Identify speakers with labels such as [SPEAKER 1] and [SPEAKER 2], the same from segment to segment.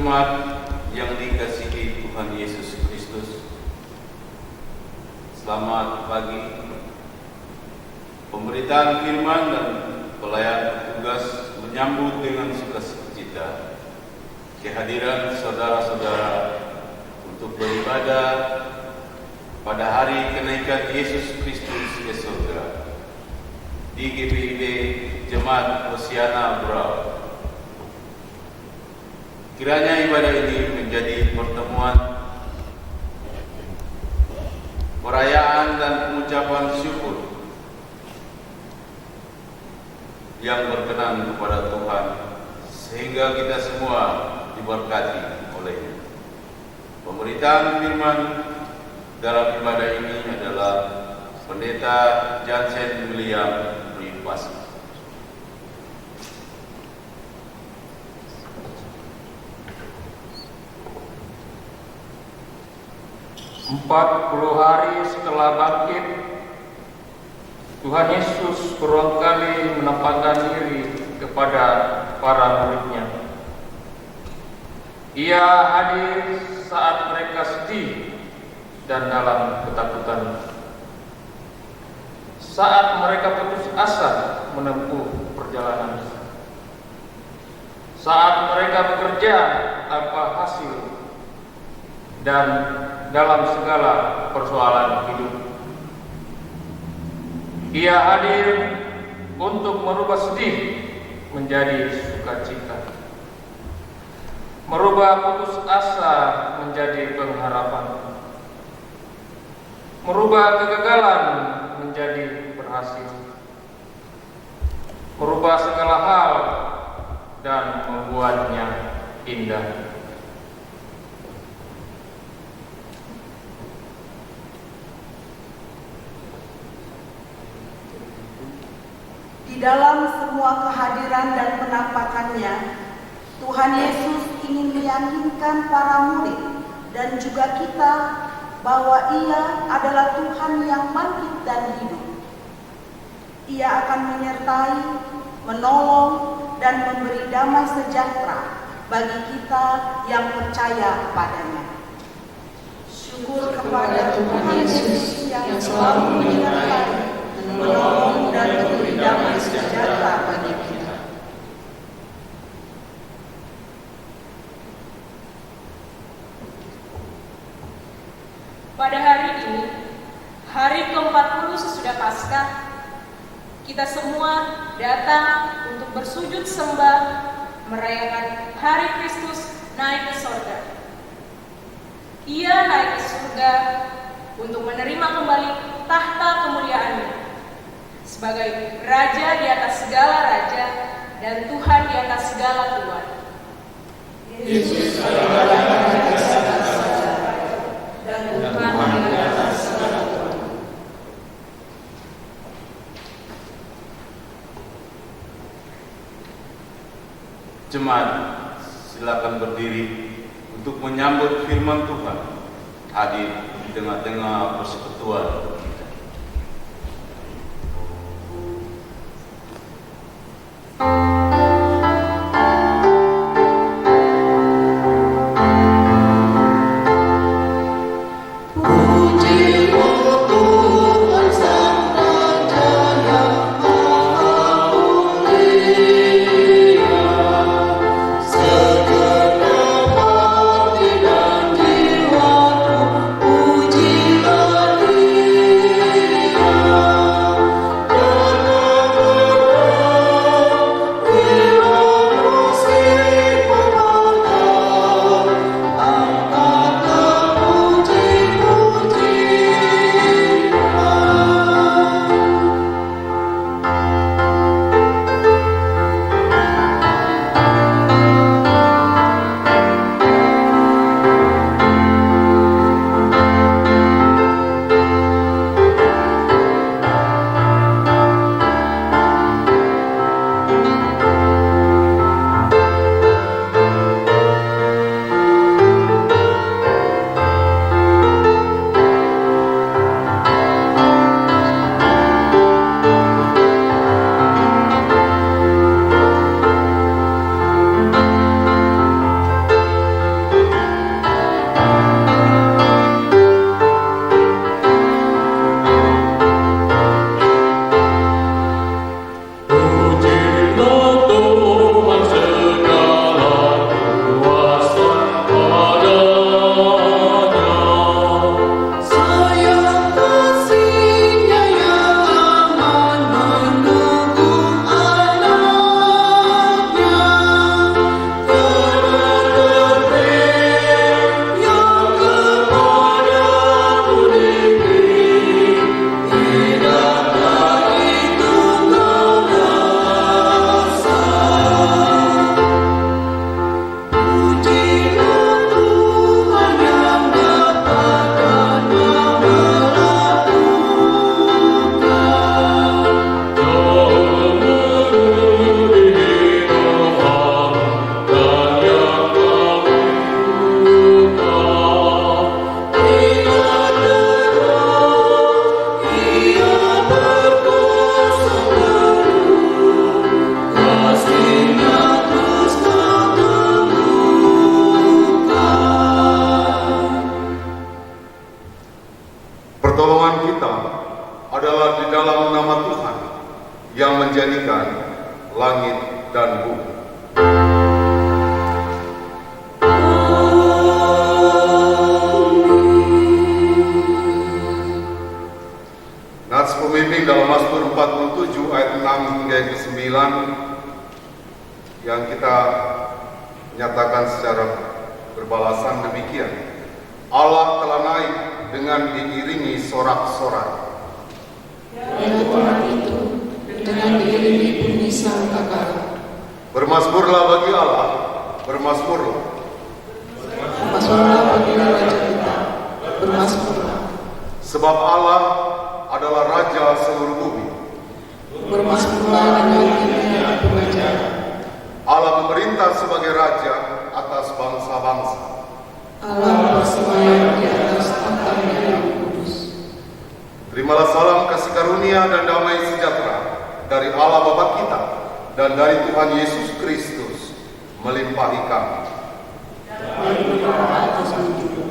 [SPEAKER 1] Jemaat yang dikasihi Tuhan Yesus Kristus, selamat pagi. Pemberitaan firman dan pelayan petugas menyambut dengan sukacita kehadiran saudara-saudara untuk beribadah pada hari kenaikan Yesus Kristus ke surga di GPIB Jemaat Hosiana Berau. Kiranya ibadah ini menjadi pertemuan perayaan dan pengucapan syukur yang berkenan kepada Tuhan, sehingga kita semua diberkati olehnya. Pemberitaan firman dalam ibadah ini adalah Pendeta Jansen William Rivas.
[SPEAKER 2] 40 hari setelah bangkit, Tuhan Yesus berulang kali menampakkan diri kepada para muridnya. Ia hadir saat mereka sedih dan dalam ketakutan, saat mereka putus asa menempuh perjalanan, saat mereka bekerja tanpa hasil, dan dalam segala persoalan hidup. Ia hadir untuk merubah sedih menjadi sukacita, merubah putus asa menjadi pengharapan, merubah kegagalan menjadi berhasil, merubah segala hal dan membuatnya indah.
[SPEAKER 3] Di dalam semua kehadiran dan penampakannya, Tuhan Yesus ingin meyakinkan para murid dan juga kita bahwa Ia adalah Tuhan yang bangkit dan hidup. Ia akan menyertai, menolong, dan memberi damai sejahtera bagi kita yang percaya padanya. Syukur kepada Tuhan Yesus yang selalu menyertai, menolong, dan memberi damai sejahtera bagi kita.
[SPEAKER 4] Pada hari ini, hari ke-40 sesudah Paskah, kita semua datang untuk bersujud sembah merayakan hari Kristus naik ke surga. Ia naik ke surga untuk menerima kembali tahta kemuliaannya sebagai Raja di atas segala raja dan Tuhan di atas segala Tuhan.
[SPEAKER 3] Yesus adalah Raja di atas segala raja dan Tuhan di atas segala Tuhan.
[SPEAKER 1] Jemaat, silakan berdiri untuk menyambut firman Tuhan hadir di tengah-tengah persekutuan.
[SPEAKER 5] Puji yang ke-9 yang kita nyatakan secara berbalasan demikian. Allah telah naik dengan diiringi sorak-sorai.
[SPEAKER 6] Dan Tuhan itu dengan diiringi bunyi sangkakala.
[SPEAKER 5] Bermazmurlah bagi Allah, bermazmurlah.
[SPEAKER 6] Bermazmurlah bagi Raja kita, bermazmurlah.
[SPEAKER 5] Sebab Allah adalah Raja seluruh bumi.
[SPEAKER 6] Bermazmurlah dengan tingginya kerajaan.
[SPEAKER 5] Allah memerintah sebagai Raja atas bangsa-bangsa.
[SPEAKER 6] Allah bersemayam di atas tahtanya yang kudus.
[SPEAKER 5] Terimalah salam kasih karunia dan damai sejahtera dari Allah Bapa kita dan dari Tuhan Yesus Kristus melimpahi kami.
[SPEAKER 6] Dan berdoa atas juga.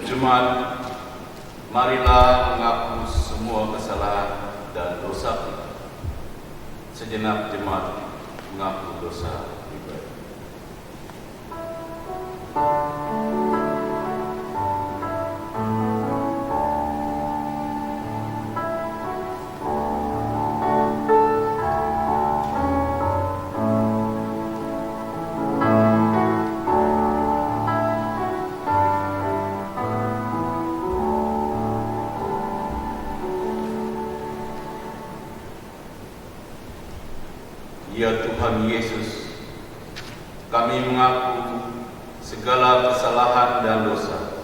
[SPEAKER 1] Jemaat, marilah mengaku semua kesalahan dan dosa kita. Sejenak jemaat mengaku dosa pribadi. Ya Tuhan Yesus, kami mengaku segala kesalahan dan dosa.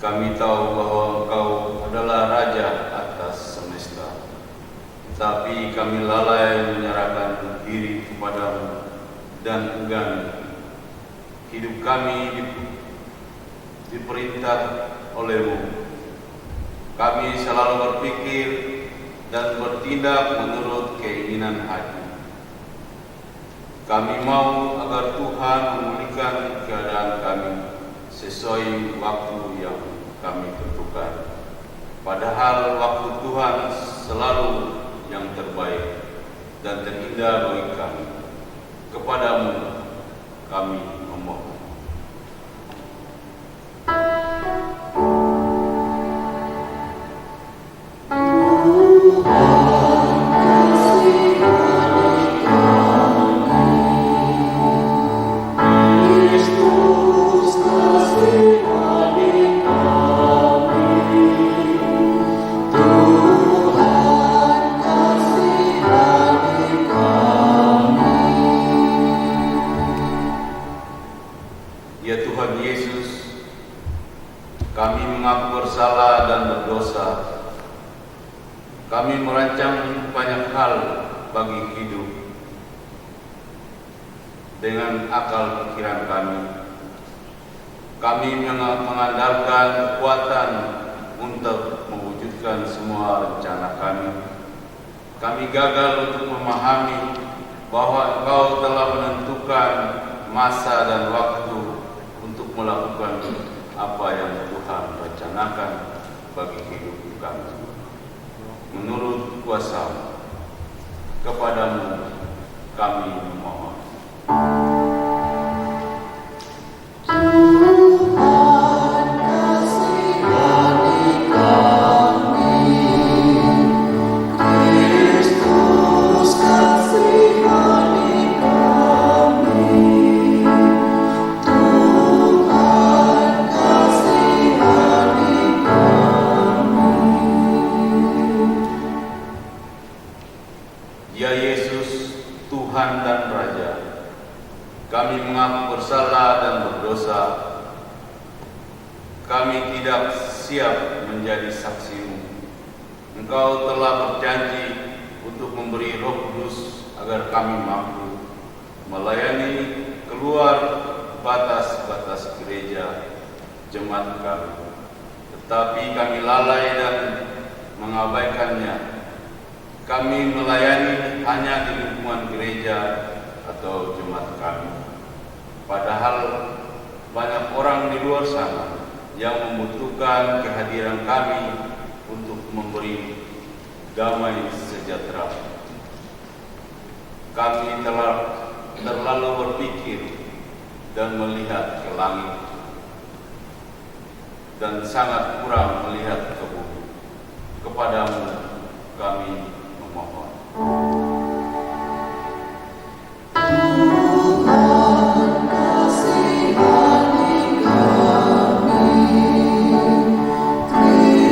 [SPEAKER 1] Kami tahu bahwa Engkau adalah Raja atas semesta. Tapi kami lalai menyerahkan diri kepadamu dan enggan. Hidup kami diperintah olehmu. Kami selalu berpikir dan bertindak menurut keinginan hati. Kami mau agar Tuhan memulihkan keadaan kami sesuai waktu yang kami tentukan. Padahal waktu Tuhan selalu yang terbaik dan terindah bagi kami. Kepadamu kami memohon. Ya Tuhan Yesus, kami mengaku bersalah dan berdosa. Kami merancang banyak hal bagi hidup dengan akal pikiran kami. Kami mengandalkan kekuatan untuk mewujudkan semua rencana kami. Kami gagal untuk memahami bahwa Engkau telah menentukan masa dan waktu untuk melakukan apa yang Tuhan rencanakan bagi hidup kami. Menurut kuasa, kepadamu kami memohon.
[SPEAKER 6] Tuhan kasihani kami, Kristus kasihani kami, Tuhan kasihani kami.
[SPEAKER 1] Ya Yesus, Tuhan dan Raja, kami mengaku bersalah dan berdosa. Kami tidak siap menjadi saksi-Mu. Engkau telah berjanji untuk memberi Roh Kudus agar kami mampu melayani keluar batas-batas gereja jemaat kami. Tetapi kami lalai dan mengabaikannya. Kami melayani hanya di lingkungan gereja atau jemaat kami. Padahal banyak orang di luar sana yang membutuhkan kehadiran kami untuk memberi damai sejahtera. Kami telah terlalu berpikir dan melihat ke langit dan sangat kurang melihat ke bumi. Kepadamu kami memohon.
[SPEAKER 6] Tuhan kasihani kami,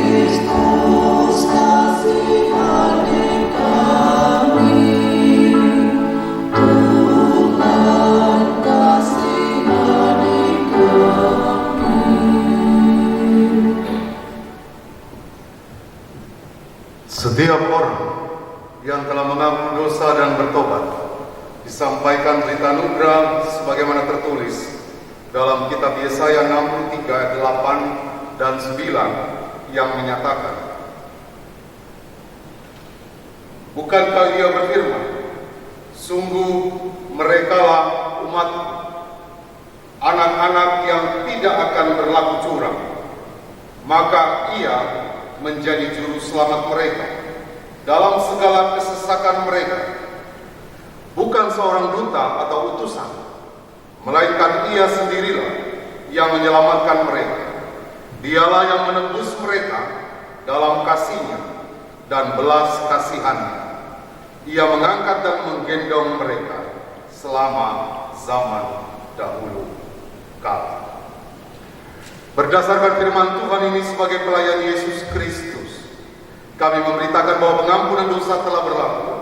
[SPEAKER 6] Kristus kasihani kami, Tuhan kasihani kami.
[SPEAKER 5] Setiap orang yang telah mengaku dosa dan bertobat disampaikan berita anugerah sebagaimana tertulis dalam kitab Yesaya 63 ayat 8 dan 9 yang menyatakan, bukankah Ia berfirman, sungguh merekalah umatku, anak-anak yang tidak akan berlaku curang, maka Ia menjadi juru selamat mereka dalam segala kesesakan mereka. Bukan seorang duta atau utusan, melainkan Ia sendirilah yang menyelamatkan mereka. Dialah yang menebus mereka dalam kasih-Nya dan belas kasihan-Nya. Ia mengangkat dan menggendong mereka selama zaman dahulu kala. Berdasarkan firman Tuhan ini sebagai pelayan Yesus Kristus, kami memberitakan bahwa pengampunan dosa telah berlaku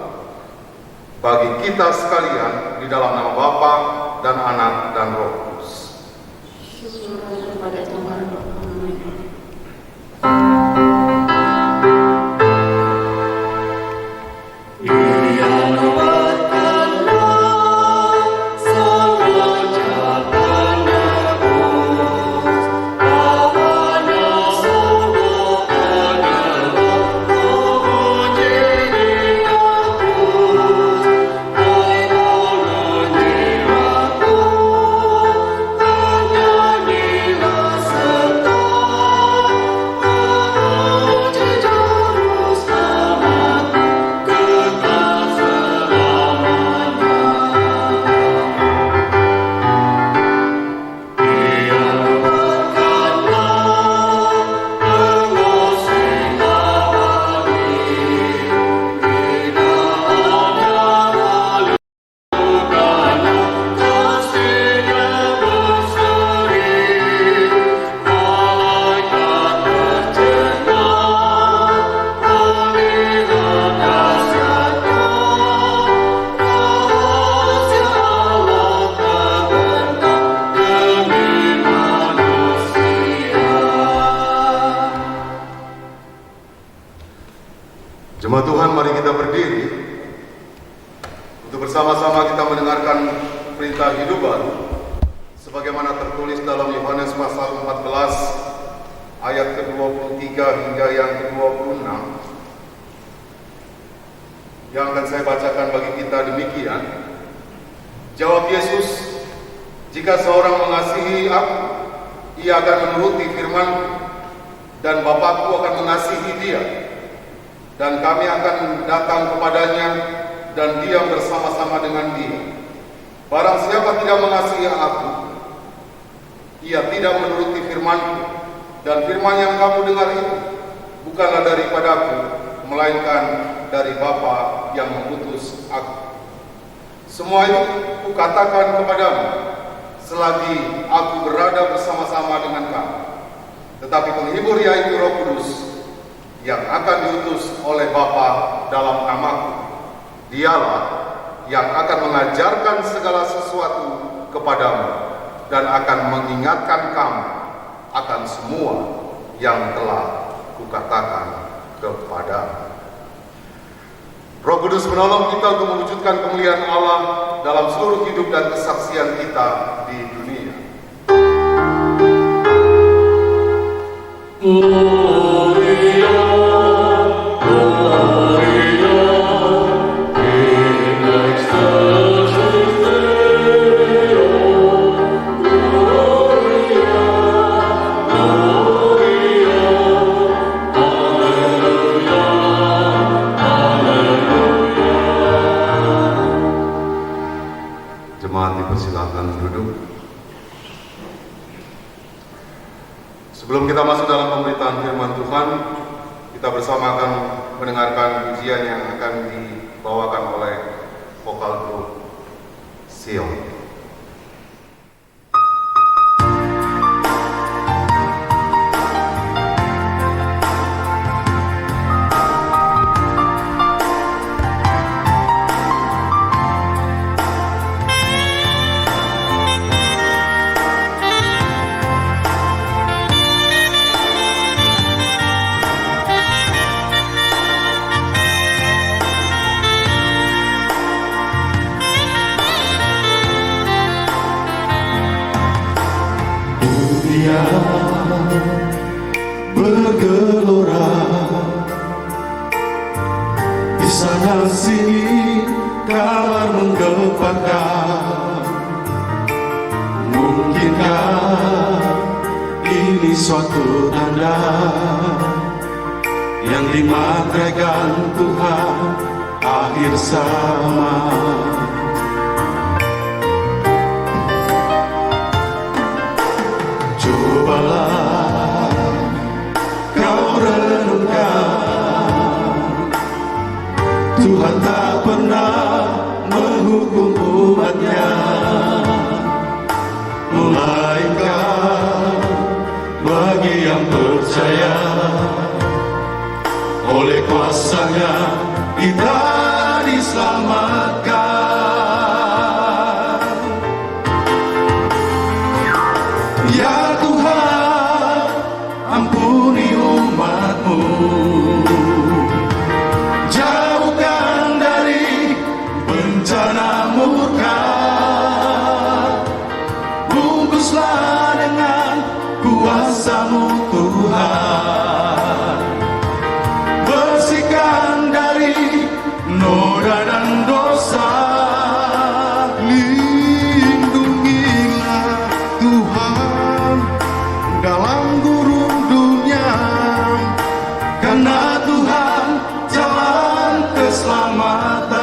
[SPEAKER 5] bagi kita sekalian di dalam nama Bapa dan Anak dan Roh Kudus.
[SPEAKER 6] Syukur kepada Tuhan. Amin.
[SPEAKER 5] Tuhan sebagaimana tertulis dalam Yohanes pasal 14 ayat ke-23 hingga yang ke-26. Yang akan saya bacakan bagi kita demikian. Jawab Yesus, "Jika seorang mengasihi aku, ia akan menuruti firman-Ku, dan Bapa-Ku akan mengasihi dia, dan kami akan datang kepadanya dan diam bersama-sama dengan dia. Barang siapa tidak mengasihi aku, ia tidak menuruti firman-Ku, dan firman yang kamu dengar itu bukanlah daripadaku, melainkan dari Bapa yang mengutus aku. Semua itu kukatakan kepadamu selagi aku berada bersama-sama dengan kamu. Tetapi penghibur, yaitu Roh Kudus, yang akan diutus oleh Bapa dalam namaku, dialah yang akan mengajarkan segala sesuatu kepadamu dan akan mengingatkan kamu akan semua yang telah kukatakan kepadamu." Roh Kudus menolong kita untuk mewujudkan kemuliaan Allah dalam seluruh hidup dan kesaksian kita di dunia. Jemaat dipersilakan duduk. Sebelum kita masuk dalam pemberitaan firman Tuhan, kita bersama akan mendengarkan pujian yang akan dibawakan oleh vokal grup Sion.
[SPEAKER 7] Bergelora di sana sini, kabar menggeparkan. Mungkinkah ini suatu tanda yang dimateraikan Tuhan akhir zaman? Cobalah kau renungkan, Tuhan tak pernah menghukum umatnya, melainkan bagi yang percaya. Oleh kuasa-Nya kita diselamatkan. Ya Tuhan, ampuni umat-Mu, jauhkan dari bencana murka, bungkuslah dengan kuasa-Mu Tuhan, bersihkan dari noda dan dosa. Lindungilah Tuhan dalam gurun dunia, karena Tuhan jalan keselamatan.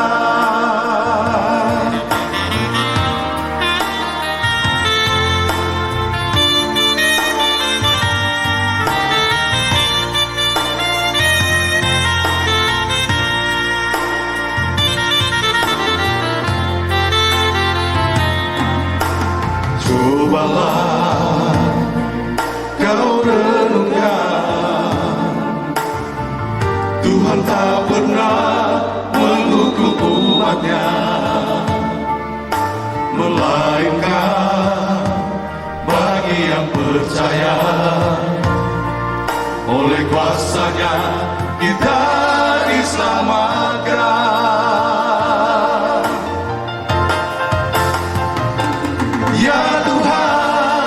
[SPEAKER 7] Cobalah kau renungkan, Tuhan tak pernah menghukum umat-Nya, melainkan bagi yang percaya. Oleh kuasa-Nya kita diselamatkan. Ya Tuhan,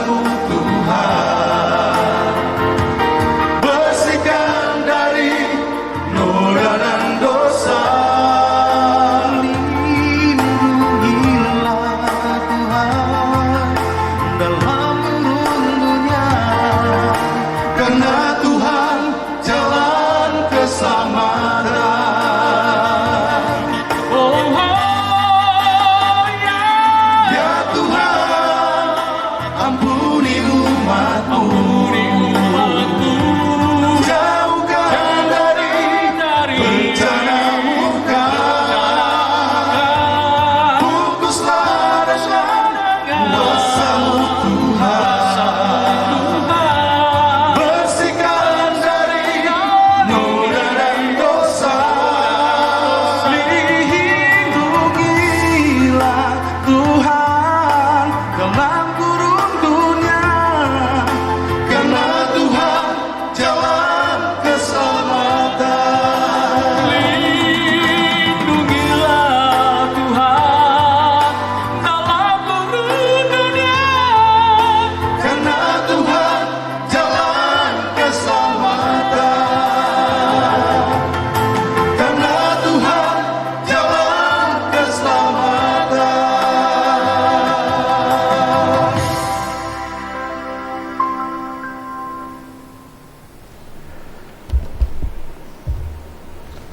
[SPEAKER 7] kuasa-Mu Tuhan. Bersihkan dari noda dan dosa. Lindungilah Tuhan dalam urun dunia, karena Tuhan jalan keselamatan. Ya Tuhan, ampuni umat-Mu, jauhkan dari bencana murka, bungkuslah dengan kuasa-Mu Tuhan. Bersihkan dari noda dan dosa. Lindungilah Tuhan dalam kurun dunia, karena Tuhan jalan keselamatan. Lindungilah Tuhan dalam kurun dunia, karena Tuhan jalan keselamatan. Karena Tuhan jalan keselamatan.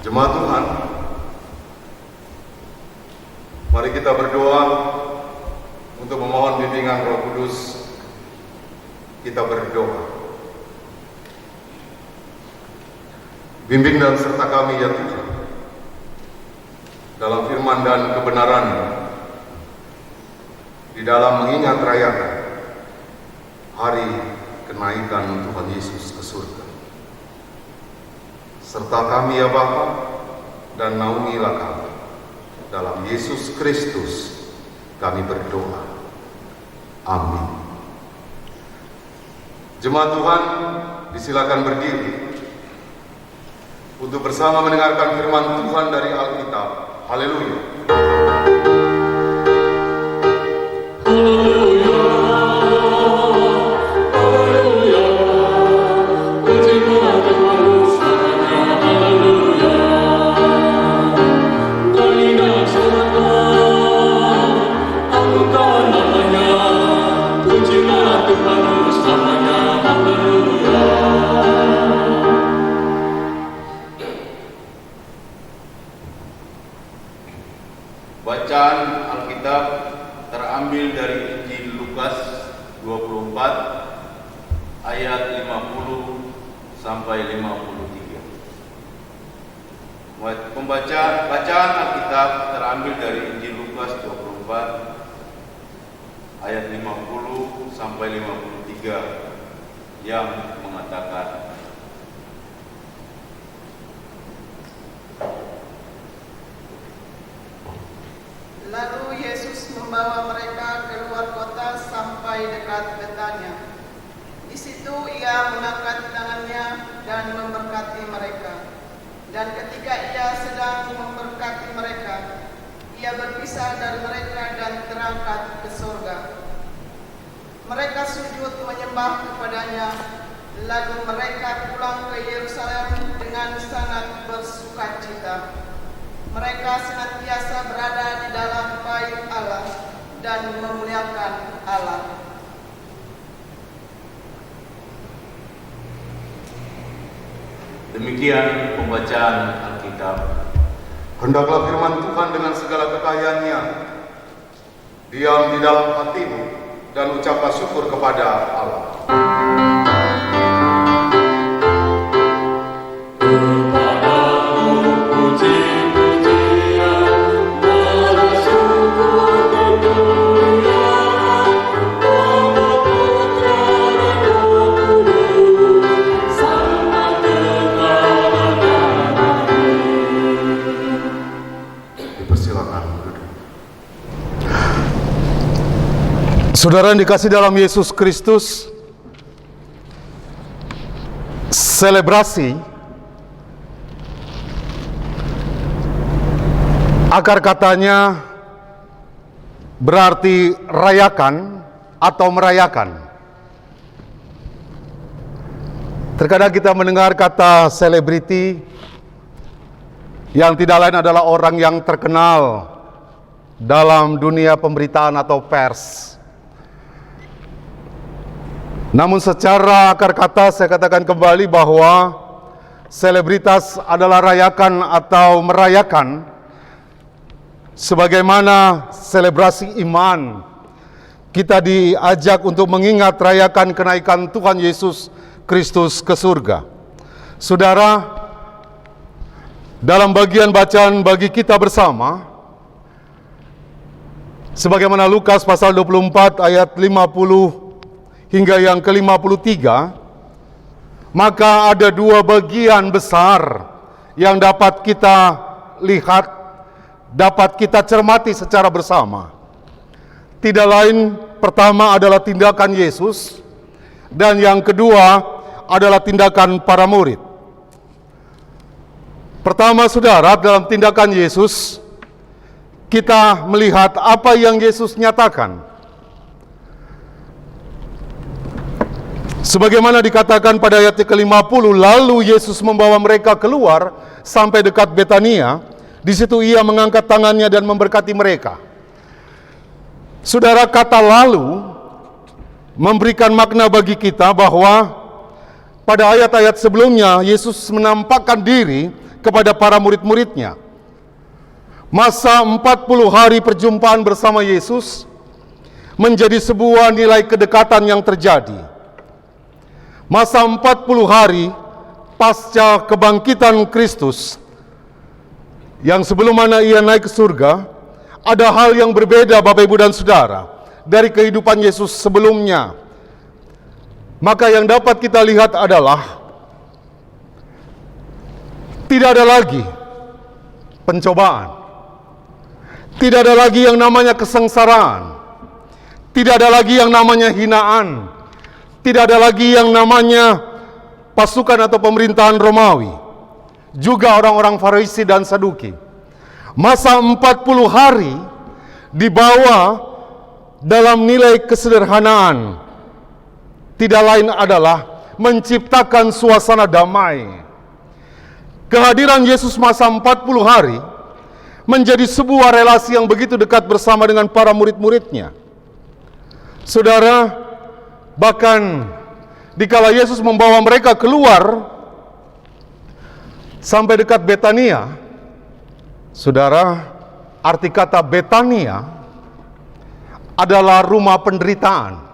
[SPEAKER 5] Jemaat Tuhan, mari kita berdoa untuk memohon bimbingan Roh Kudus. Kita berdoa. Bimbing dan serta kami ya Tuhan, dalam firman dan kebenaran, di dalam mengingat rayakan hari kenaikan Tuhan Yesus ke surga. Serta kami ya Bapa, dan naungilah kami. Dalam Yesus Kristus kami berdoa. Amin. Jemaat Tuhan, disilakan berdiri untuk bersama mendengarkan firman Tuhan dari Alkitab. Haleluya.
[SPEAKER 1] Bacaan Alkitab terambil dari Injil Lukas 24 ayat 50 sampai 53. Bacaan Alkitab terambil dari Injil Lukas 24 ayat 50 sampai 53 yang mengatakan,
[SPEAKER 3] Lalu Yesus membawa mereka keluar kota sampai dekat Betania. Di situ ia mengangkat tangannya dan memberkati mereka. Dan ketika ia sedang memberkati mereka, ia berpisah dari mereka dan terangkat ke surga. Mereka sujud menyembah kepadanya, lalu mereka pulang ke Yerusalem dengan sangat bersukacita. Mereka senantiasa berada di dalam bait Allah dan memuliakan Allah.
[SPEAKER 1] Demikian pembacaan Alkitab.
[SPEAKER 5] Hendaklah firman Tuhan dengan segala kekayaannya diam di dalam hatimu dan ucaplah syukur kepada Allah. Saudara yang dikasih dalam Yesus Kristus, selebrasi akar katanya berarti rayakan atau merayakan. Terkadang kita mendengar kata selebriti yang tidak lain adalah orang yang terkenal dalam dunia pemberitaan atau pers. Namun secara akar kata saya katakan kembali bahwa selebritas adalah rayakan atau merayakan sebagaimana selebrasi iman. Kita diajak untuk mengingat rayakan kenaikan Tuhan Yesus Kristus ke surga. Saudara, dalam bagian bacaan bagi kita bersama, sebagaimana Lukas pasal 24 ayat 50 hingga yang ke-53, maka ada dua bagian besar yang dapat kita lihat, dapat kita cermati secara bersama. Tidak lain, pertama adalah tindakan Yesus, dan yang kedua adalah tindakan para murid. Pertama, saudara, dalam tindakan Yesus, kita melihat apa yang Yesus nyatakan. Sebagaimana dikatakan pada ayat ke-50, lalu Yesus membawa mereka keluar sampai dekat Betania. Di situ ia mengangkat tangannya dan memberkati mereka. Saudara, kata lalu memberikan makna bagi kita bahwa pada ayat-ayat sebelumnya Yesus menampakkan diri kepada para murid-muridnya. Masa 40 hari perjumpaan bersama Yesus menjadi sebuah nilai kedekatan yang terjadi. Masa 40 hari pasca kebangkitan Kristus, yang sebelum mana ia naik ke surga, ada hal yang berbeda Bapak Ibu dan Saudara dari kehidupan Yesus sebelumnya. Maka yang dapat kita lihat adalah tidak ada lagi pencobaan, tidak ada lagi yang namanya kesengsaraan, tidak ada lagi yang namanya hinaan, tidak ada lagi yang namanya pasukan atau pemerintahan Romawi, juga orang-orang Farisi dan Saduki. Masa 40 hari dibawa dalam nilai kesederhanaan, tidak lain adalah menciptakan suasana damai. Kehadiran Yesus masa 40 hari menjadi sebuah relasi yang begitu dekat bersama dengan para murid-muridnya. Saudara, bahkan dikala Yesus membawa mereka keluar sampai dekat Betania, saudara, arti kata Betania adalah rumah penderitaan.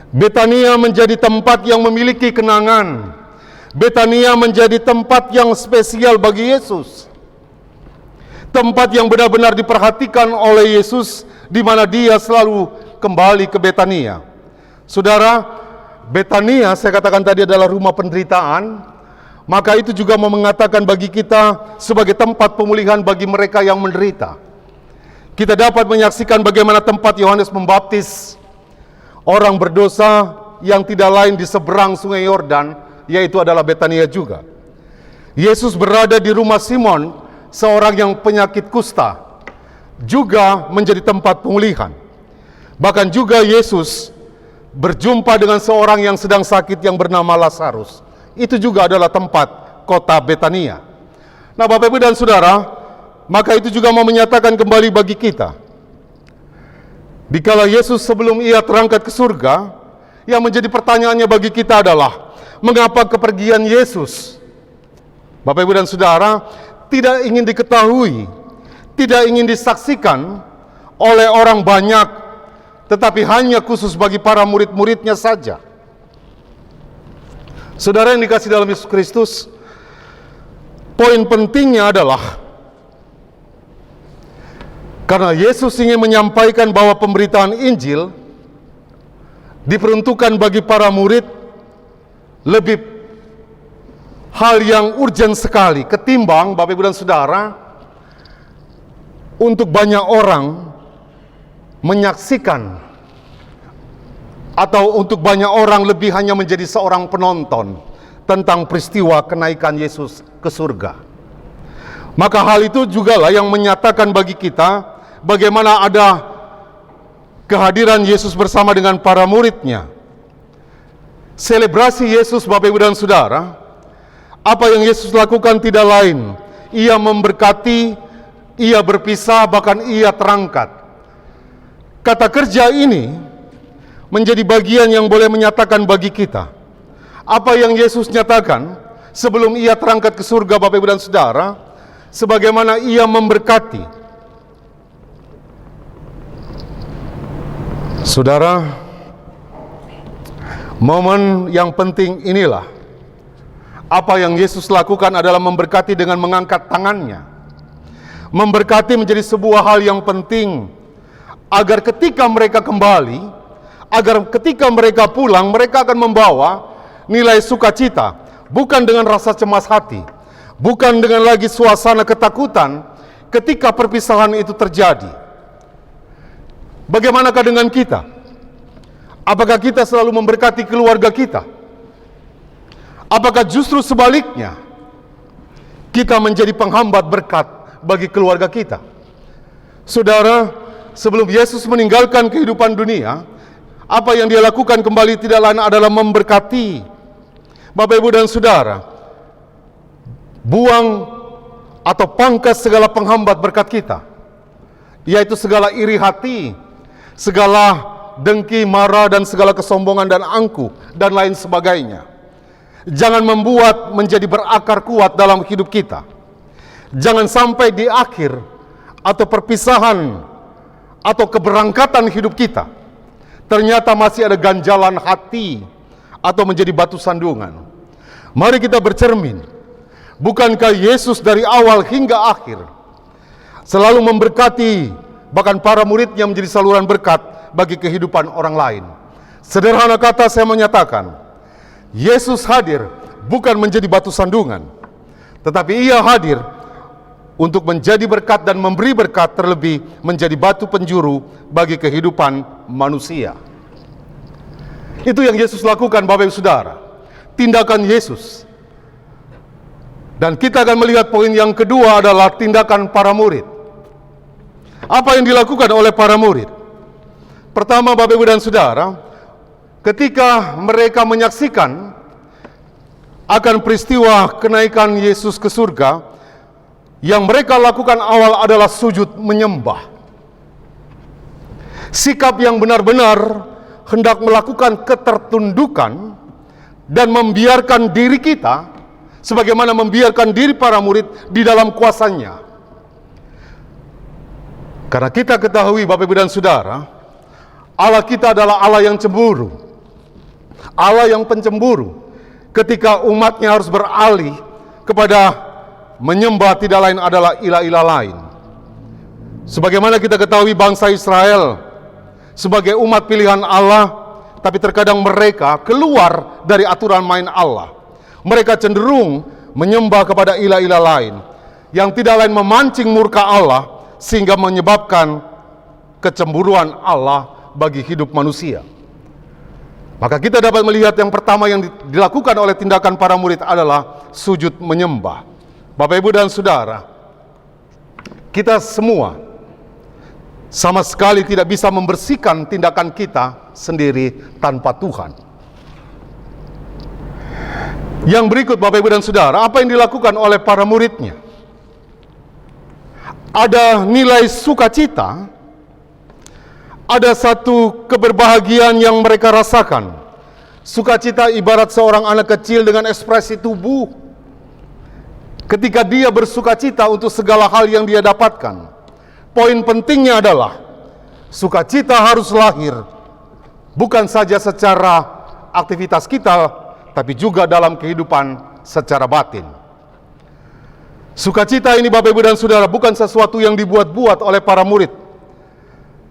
[SPEAKER 5] Betania menjadi tempat yang memiliki kenangan. Betania menjadi tempat yang spesial bagi Yesus. Tempat yang benar-benar diperhatikan oleh Yesus, di mana dia selalu kembali ke Betania. Saudara, Betania saya katakan tadi adalah rumah penderitaan, maka itu juga mau mengatakan bagi kita sebagai tempat pemulihan bagi mereka yang menderita. Kita dapat menyaksikan bagaimana tempat Yohanes Pembaptis orang berdosa yang tidak lain di seberang sungai Yordan, yaitu adalah Betania juga. Yesus berada di rumah Simon, seorang yang penyakit kusta, juga menjadi tempat pemulihan. Bahkan juga Yesus berjumpa dengan seorang yang sedang sakit yang bernama Lazarus. Itu juga adalah tempat kota Betania. Nah, Bapak Ibu dan Saudara, maka itu juga mau menyatakan kembali bagi kita, dikala Yesus sebelum ia terangkat ke surga, yang menjadi pertanyaannya bagi kita adalah, mengapa kepergian Yesus, Bapak Ibu dan Saudara, tidak ingin diketahui, tidak ingin disaksikan oleh orang banyak, tetapi hanya khusus bagi para murid-muridnya saja. Saudara yang dikasih dalam Yesus Kristus, poin pentingnya adalah karena Yesus ingin menyampaikan bahwa pemberitaan Injil diperuntukkan bagi para murid lebih hal yang urgent sekali ketimbang, Bapak Ibu dan Saudara, untuk banyak orang menyaksikan, atau untuk banyak orang lebih hanya menjadi seorang penonton tentang peristiwa kenaikan Yesus ke surga. Maka hal itu jugalah yang menyatakan bagi kita bagaimana ada kehadiran Yesus bersama dengan para muridnya. Selebrasi Yesus, Bapak Ibu dan Saudara, apa yang Yesus lakukan tidak lain, Ia memberkati, Ia berpisah, bahkan Ia terangkat. Kata kerja ini menjadi bagian yang boleh menyatakan bagi kita apa yang Yesus nyatakan sebelum Ia terangkat ke surga, Bapak Ibu dan Saudara, sebagaimana Ia memberkati. Saudara, momen yang penting inilah, apa yang Yesus lakukan adalah memberkati dengan mengangkat tangannya. Memberkati menjadi sebuah hal yang penting, agar ketika mereka kembali, agar ketika mereka pulang, mereka akan membawa nilai sukacita, bukan dengan rasa cemas hati, bukan dengan lagi suasana ketakutan ketika perpisahan itu terjadi. Bagaimanakah dengan kita? Apakah kita selalu memberkati keluarga kita? Apakah justru sebaliknya, kita menjadi penghambat berkat bagi keluarga kita? Saudara, sebelum Yesus meninggalkan kehidupan dunia, apa yang Dia lakukan kembali tidak lain adalah memberkati. Bapak, Ibu dan Saudara, buang atau pangkas segala penghambat berkat kita, yaitu segala iri hati, segala dengki, marah, dan segala kesombongan dan angkuh, dan lain sebagainya. Jangan membuat menjadi berakar kuat dalam hidup kita. Jangan sampai di akhir atau perpisahan atau keberangkatan hidup kita, ternyata masih ada ganjalan hati atau menjadi batu sandungan. Mari kita bercermin. Bukankah Yesus dari awal hingga akhir selalu memberkati, bahkan para muridnya menjadi saluran berkat bagi kehidupan orang lain? Sederhana kata saya menyatakan, Yesus hadir bukan menjadi batu sandungan, tetapi Ia hadir untuk menjadi berkat dan memberi berkat, terlebih menjadi batu penjuru bagi kehidupan manusia. Itu yang Yesus lakukan, Bapak Ibu Saudara, tindakan Yesus. Dan kita akan melihat poin yang kedua adalah tindakan para murid. Apa yang dilakukan oleh para murid? Pertama, Bapak Ibu dan Saudara, ketika mereka menyaksikan akan peristiwa kenaikan Yesus ke surga, yang mereka lakukan awal adalah sujud menyembah. Sikap yang benar-benar hendak melakukan ketertundukan dan membiarkan diri kita sebagaimana membiarkan diri para murid di dalam kuasanya. Karena kita ketahui, Bapak Ibu dan Saudara, Allah kita adalah Allah yang cemburu, Allah yang pencemburu. Ketika umatnya harus beralih kepada menyembah tidak lain adalah ilah-ilah lain. Sebagaimana kita ketahui, bangsa Israel sebagai umat pilihan Allah, tapi terkadang mereka keluar dari aturan main Allah. Mereka cenderung menyembah kepada ilah-ilah lain yang tidak lain memancing murka Allah, sehingga menyebabkan kecemburuan Allah bagi hidup manusia. Maka kita dapat melihat yang pertama yang dilakukan oleh tindakan para murid adalah sujud menyembah. Bapak, Ibu, dan Saudara, kita semua sama sekali tidak bisa membersihkan tindakan kita sendiri tanpa Tuhan. Yang berikut, Bapak, Ibu, dan Saudara, apa yang dilakukan oleh para muridnya? Ada nilai sukacita, ada satu keberbahagiaan yang mereka rasakan. Sukacita ibarat seorang anak kecil dengan ekspresi tubuh. Ketika dia bersukacita untuk segala hal yang dia dapatkan, poin pentingnya adalah sukacita harus lahir bukan saja secara aktivitas kita, tapi juga dalam kehidupan secara batin. Sukacita ini, Bapak, Ibu, dan Saudara, bukan sesuatu yang dibuat-buat oleh para murid.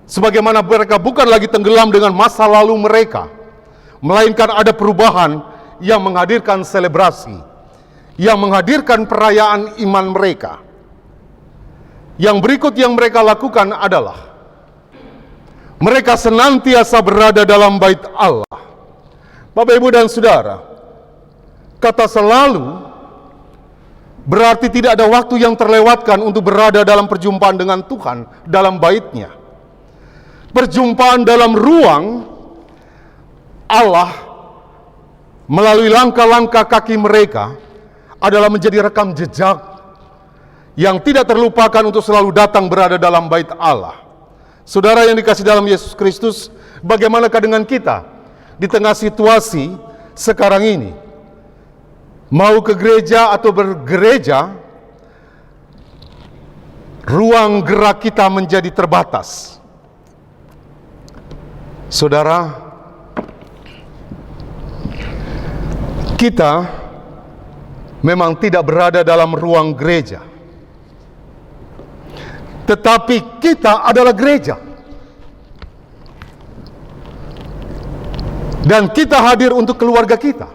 [SPEAKER 5] Sebagaimana mereka bukan lagi tenggelam dengan masa lalu mereka, melainkan ada perubahan yang menghadirkan selebrasi, yang menghadirkan perayaan iman mereka. Yang berikut yang mereka lakukan adalah mereka senantiasa berada dalam bait Allah. Bapak, Ibu, dan Saudara, kata selalu berarti tidak ada waktu yang terlewatkan untuk berada dalam perjumpaan dengan Tuhan dalam bait-Nya. Perjumpaan dalam ruang Allah melalui langkah-langkah kaki mereka adalah menjadi rekam jejak yang tidak terlupakan untuk selalu datang berada dalam bait Allah. Saudara yang dikasihi dalam Yesus Kristus, bagaimanakah dengan kita di tengah situasi sekarang ini? Mau ke gereja atau bergereja, ruang gerak kita menjadi terbatas. Saudara, kita memang tidak berada dalam ruang gereja, tetapi kita adalah gereja. Dan kita hadir untuk keluarga kita,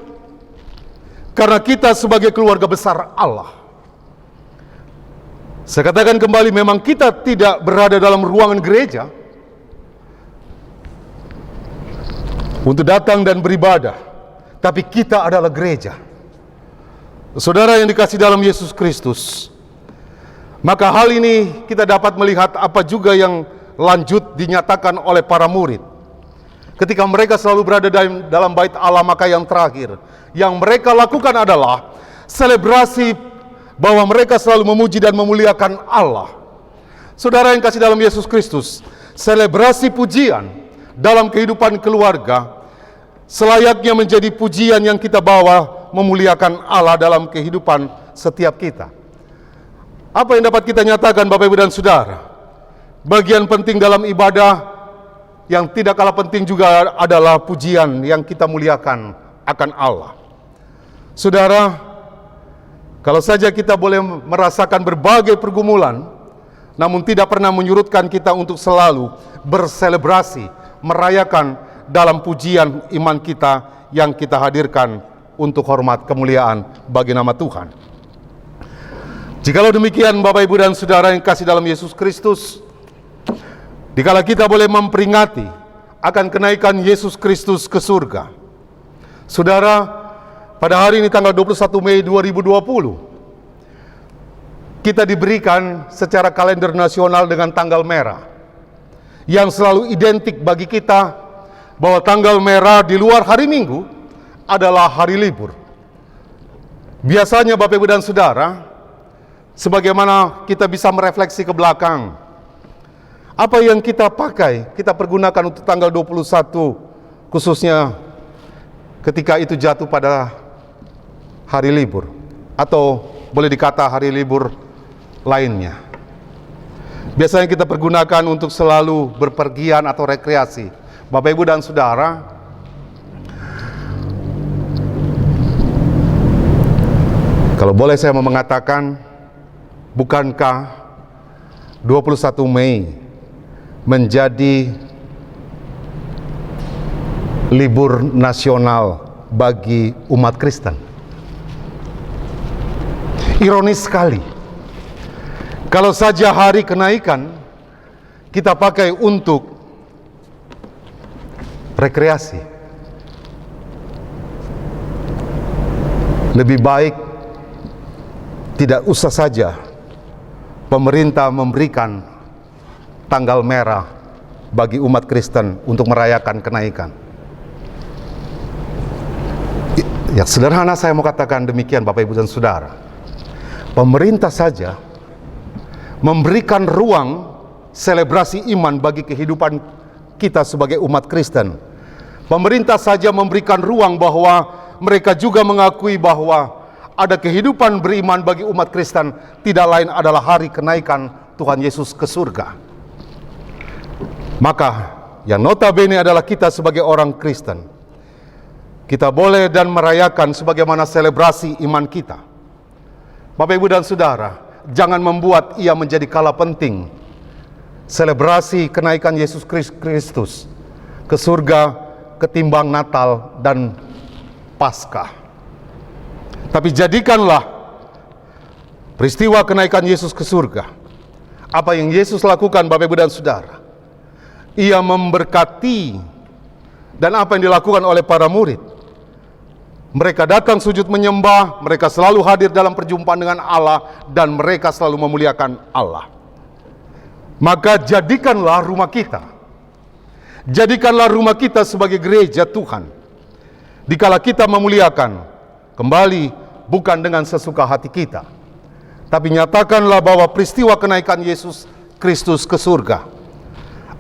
[SPEAKER 5] karena kita sebagai keluarga besar Allah. Saya katakan kembali, memang kita tidak berada dalam ruangan gereja untuk datang dan beribadah, tapi kita adalah gereja. Saudara yang dikasihi dalam Yesus Kristus, maka hal ini kita dapat melihat apa juga yang lanjut dinyatakan oleh para murid. Ketika mereka selalu berada dalam bait Allah, maka yang terakhir yang mereka lakukan adalah selebrasi bahwa mereka selalu memuji dan memuliakan Allah. Saudara yang kasih dalam Yesus Kristus, selebrasi pujian dalam kehidupan keluarga selayaknya menjadi pujian yang kita bawa memuliakan Allah dalam kehidupan setiap kita. Apa yang dapat kita nyatakan, Bapak, Ibu, dan Saudara? Bagian penting dalam ibadah yang tidak kalah penting juga adalah pujian yang kita muliakan akan Allah. Saudara, kalau saja kita boleh merasakan berbagai pergumulan, namun tidak pernah menyurutkan kita untuk selalu berselebrasi, merayakan dalam pujian iman kita yang kita hadirkan untuk hormat kemuliaan bagi nama Tuhan. Jikalau demikian, Bapak, Ibu, dan Saudara yang kasih dalam Yesus Kristus, dikala kita boleh memperingati akan kenaikan Yesus Kristus ke surga, saudara, pada hari ini tanggal 21 Mei 2020, kita diberikan secara kalender nasional dengan tanggal merah, yang selalu identik bagi kita bahwa tanggal merah di luar hari Minggu adalah hari libur. Biasanya, Bapak, Ibu, dan Saudara, sebagaimana kita bisa merefleksi ke belakang, apa yang kita pakai, kita pergunakan untuk tanggal 21, khususnya ketika itu jatuh pada hari libur, atau boleh dikata hari libur lainnya. Biasanya kita pergunakan untuk selalu berpergian atau rekreasi. Bapak, Ibu, dan Saudara, kalau boleh saya mau mengatakan, bukankah 21 Mei menjadi libur nasional bagi umat Kristen? Ironis sekali, kalau saja hari kenaikan kita pakai untuk rekreasi, lebih baik tidak usah saja pemerintah memberikan tanggal merah bagi umat Kristen untuk merayakan kenaikan. Ya, sederhana saya mau katakan demikian, Bapak, Ibu, dan Saudara. Pemerintah saja memberikan ruang selebrasi iman bagi kehidupan kita sebagai umat Kristen. Pemerintah saja memberikan ruang bahwa mereka juga mengakui bahwa ada kehidupan beriman bagi umat Kristen, tidak lain adalah hari kenaikan Tuhan Yesus ke surga. Maka yang notabene adalah kita sebagai orang Kristen, kita boleh dan merayakan sebagaimana selebrasi iman kita. Bapak, Ibu, dan Saudara, jangan membuat ia menjadi kalah penting selebrasi kenaikan Yesus Kristus ke surga ketimbang Natal dan Paskah. Tapi jadikanlah peristiwa kenaikan Yesus ke surga, apa yang Yesus lakukan, Bapak, Ibu, dan Saudara. Ia memberkati, dan apa yang dilakukan oleh para murid, mereka datang sujud menyembah, mereka selalu hadir dalam perjumpaan dengan Allah, dan mereka selalu memuliakan Allah. Maka jadikanlah rumah kita sebagai gereja Tuhan, Dikala kita memuliakan, kembali bukan dengan sesuka hati kita, tapi nyatakanlah bahwa peristiwa kenaikan Yesus Kristus ke surga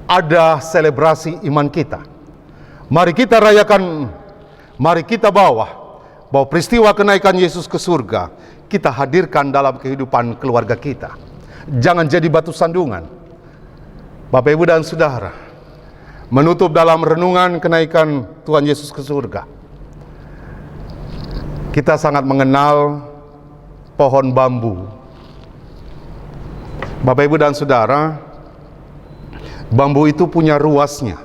[SPEAKER 5] ada selebrasi iman kita. Mari kita rayakan, mari kita bawa bahwa peristiwa kenaikan Yesus ke surga kita hadirkan dalam kehidupan keluarga kita. Jangan jadi batu sandungan. Bapak, Ibu, dan Saudara, menutup dalam renungan kenaikan Tuhan Yesus ke surga, kita sangat mengenal pohon bambu. Bapak, Ibu, dan Saudara, bambu itu punya ruasnya.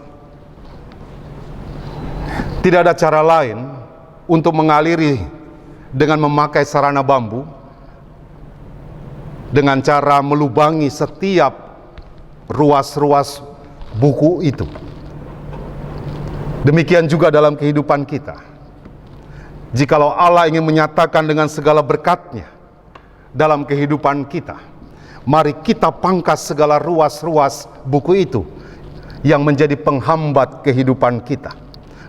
[SPEAKER 5] Tidak ada cara lain untuk mengaliri dengan memakai sarana bambu, dengan cara melubangi setiap ruas-ruas buku itu. Demikian juga dalam kehidupan kita. Jikalau Allah ingin menyatakan dengan segala berkat-Nya dalam kehidupan kita, mari kita pangkas segala ruas-ruas buku itu yang menjadi penghambat kehidupan kita.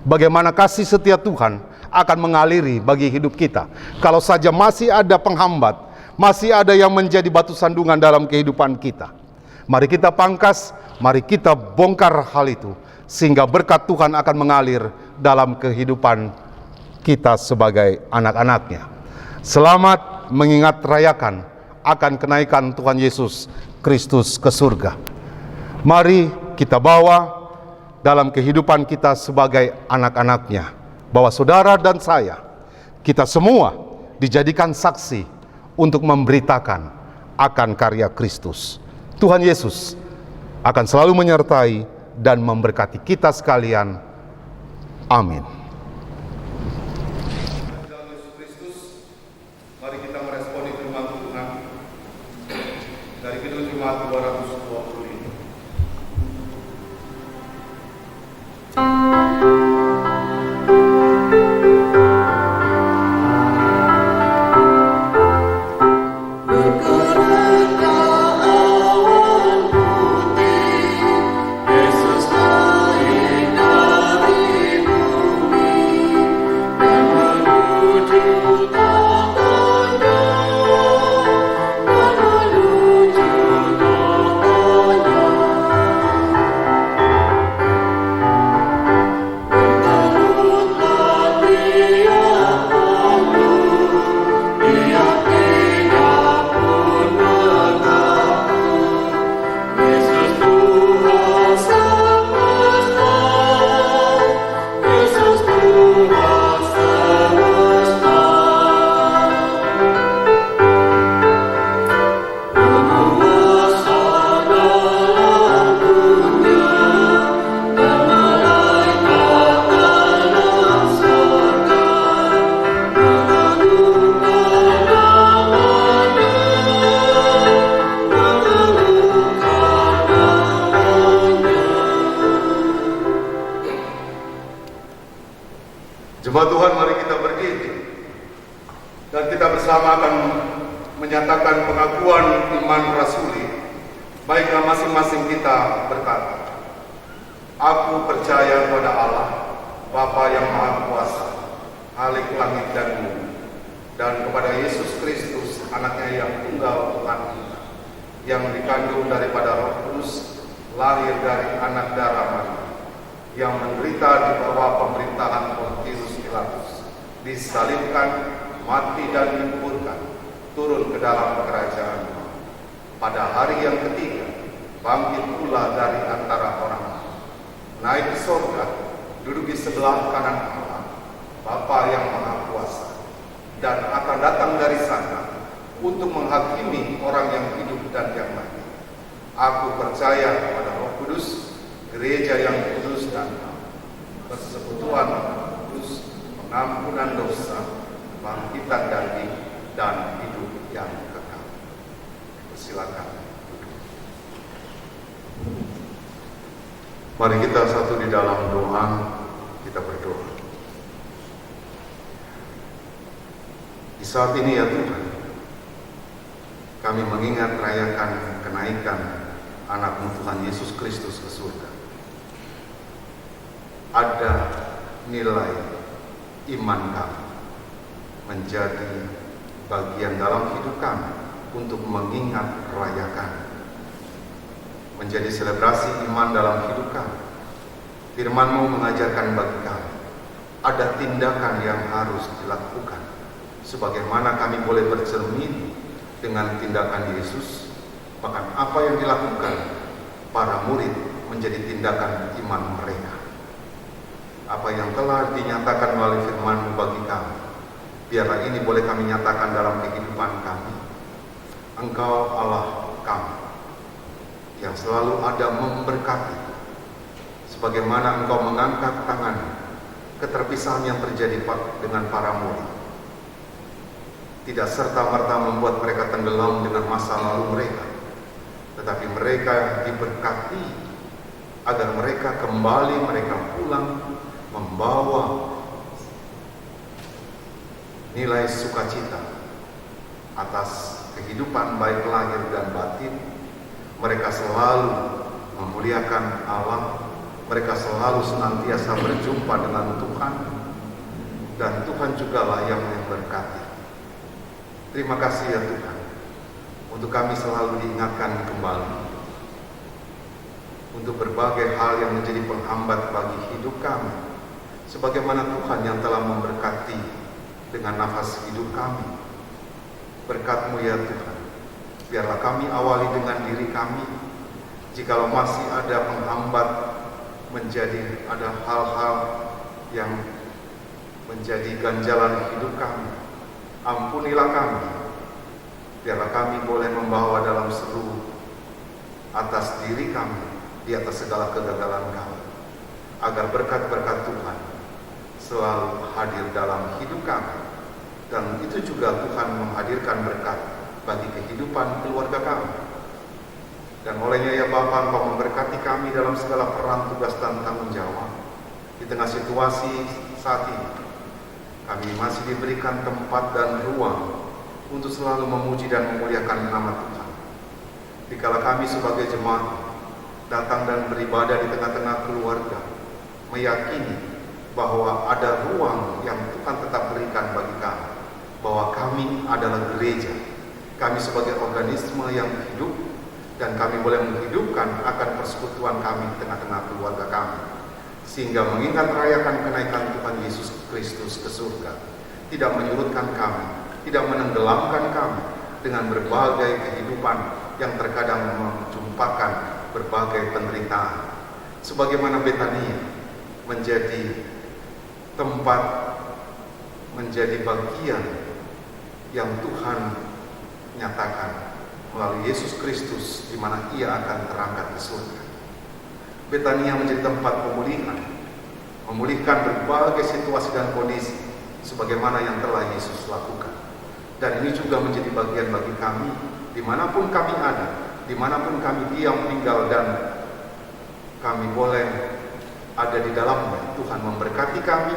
[SPEAKER 5] Bagaimana kasih setia Tuhan akan mengaliri bagi hidup kita kalau saja masih ada penghambat, masih ada yang menjadi batu sandungan dalam kehidupan kita. Mari kita pangkas, mari kita bongkar hal itu, sehingga berkat Tuhan akan mengalir dalam kehidupan kita sebagai anak-anak-Nya. Selamat mengingat rayakan akan kenaikan Tuhan Yesus Kristus ke surga. Mari kita bawa dalam kehidupan kita sebagai anak-anak-Nya, bahwa saudara dan saya, kita semua dijadikan saksi untuk memberitakan akan karya Kristus. Tuhan Yesus akan selalu menyertai dan memberkati kita sekalian. Amin. Yesus Kristus, mari kita meresponi firman Tuhan dari Kidung Jemaat 220 ini. Jemaat Tuhan, mari kita berdiri dan kita bersama akan menyatakan pengakuan iman rasuli. Baiklah masing-masing kita berkata, aku percaya pada Allah, Bapa yang Maha Kuasa, Khalik langit dan bumi, dan kepada Yesus Kristus, anaknya yang tunggal Tuhan kita, yang dikandung daripada Roh Kudus, lahir dari anak darah Maria, yang menderita di bawah pemerintahan Pontius Pilatus, disalibkan, mati dan dikuburkan, turun ke dalam kerajaan. Pada hari yang ketiga, bangkit pula dari antara orang mati, naik ke surga, duduk di sebelah kanan Allah, Bapa yang Maha Kuasa, dan akan datang dari sana untuk menghakimi orang yang hidup dan yang mati. Aku percaya kepada Roh Kudus, gereja yang kudus dan persekutuan kudus, pengampunan dosa, bangkitan dari dan hidup yang kekal. Silakan duduk. Mari kita satu di dalam doa, kita berdoa. Di saat ini ya Tuhan, kami mengingat rayakan kenaikan anak-Mu Tuhan Yesus Kristus ke surga. Ada nilai iman kami menjadi bagian dalam hidup kami untuk mengingat rayakan, menjadi selebrasi iman dalam hidup kami. Firman-Mu mengajarkan bagi kami ada tindakan yang harus dilakukan, sebagaimana kami boleh bercermin dengan tindakan Yesus. Bahkan apa yang dilakukan para murid menjadi tindakan iman mereka. Apa yang telah dinyatakan melalui firman-Mu bagi kami, biarlah ini boleh kami nyatakan dalam kehidupan kami. Engkau Allah kami yang selalu ada memberkati, sebagaimana Engkau mengangkat tangan keterpisahan yang terjadi dengan para murid. Tidak serta-merta membuat mereka tenggelam dengan masa lalu mereka, tetapi mereka diberkati agar mereka kembali, mereka pulang membawa nilai sukacita atas kehidupan baik lahir dan batin. Mereka selalu memuliakan Allah, mereka selalu senantiasa berjumpa dengan Tuhan, dan Tuhan jugalah yang memberkati. Terima kasih ya Tuhan, untuk kami selalu diingatkan kembali untuk berbagai hal yang menjadi penghambat bagi hidup kami, sebagaimana Tuhan yang telah memberkati dengan nafas hidup kami. Berkat-Mu ya Tuhan, biarlah kami awali dengan diri kami. Jikalau masih ada penghambat, menjadi ada hal-hal yang menjadi ganjalan hidup kami, ampunilah kami. Biarlah kami boleh membawa dalam seluruh atas diri kami, di atas segala kegagalan kami, agar berkat-berkat Tuhan selalu hadir dalam hidup kami. Dan itu juga Tuhan menghadirkan berkat bagi kehidupan keluarga kami. Dan olehnya ya Bapa, Engkau memberkati kami dalam segala peran, tugas, dan tanggung jawab. Di tengah situasi saat ini, kami masih diberikan tempat dan ruang untuk selalu memuji dan memuliakan nama Tuhan. Dikala kami sebagai jemaat datang dan beribadah di tengah-tengah keluarga, meyakini bahwa ada ruang yang Tuhan tetap berikan bagi kami, bahwa kami adalah gereja, kami sebagai organisme yang hidup, dan kami boleh menghidupkan akan persekutuan kami di tengah-tengah keluarga kami, sehingga mengingat rayakan kenaikan Tuhan Yesus Kristus ke surga tidak menyurutkan kami, tidak menenggelamkan kami dengan berbagai kehidupan yang terkadang menjumpakan berbagai penderitaan. Sebagaimana Betania menjadi tempat, menjadi bagian yang Tuhan nyatakan melalui Yesus Kristus, di mana Ia akan terangkat ke surga. Betania menjadi tempat pemulihan, memulihkan berbagai situasi dan kondisi sebagaimana yang telah Yesus lakukan. Dan ini juga menjadi bagian bagi kami, dimanapun kami ada, dimanapun kami diam, tinggal, dan kami boleh ada di dalamnya. Tuhan memberkati kami,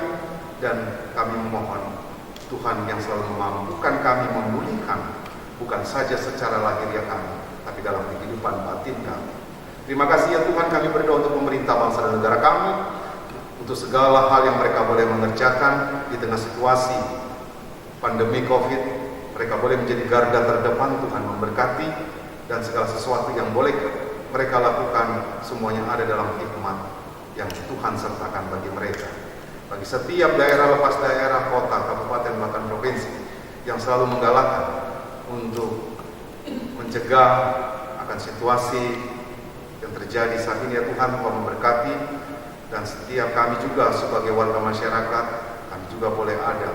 [SPEAKER 5] dan kami memohon Tuhan yang selalu memampukan kami memulihkan, bukan saja secara lahiriah kami, tapi dalam kehidupan batin kami. Terima kasih ya Tuhan, kami berdoa untuk pemerintah bangsa dan negara kami, untuk segala hal yang mereka boleh mengerjakan di tengah situasi pandemi COVID. Mereka boleh menjadi garda terdepan, Tuhan memberkati, dan segala sesuatu yang boleh mereka lakukan, semuanya ada dalam hikmat yang Tuhan sertakan bagi mereka. Bagi setiap daerah, lepas daerah, kota, kabupaten, bahkan provinsi, yang selalu menggalakkan untuk mencegah akan situasi yang terjadi saat ini ya Tuhan, Kau memberkati. Dan setiap kami juga sebagai warga masyarakat, kami juga boleh ada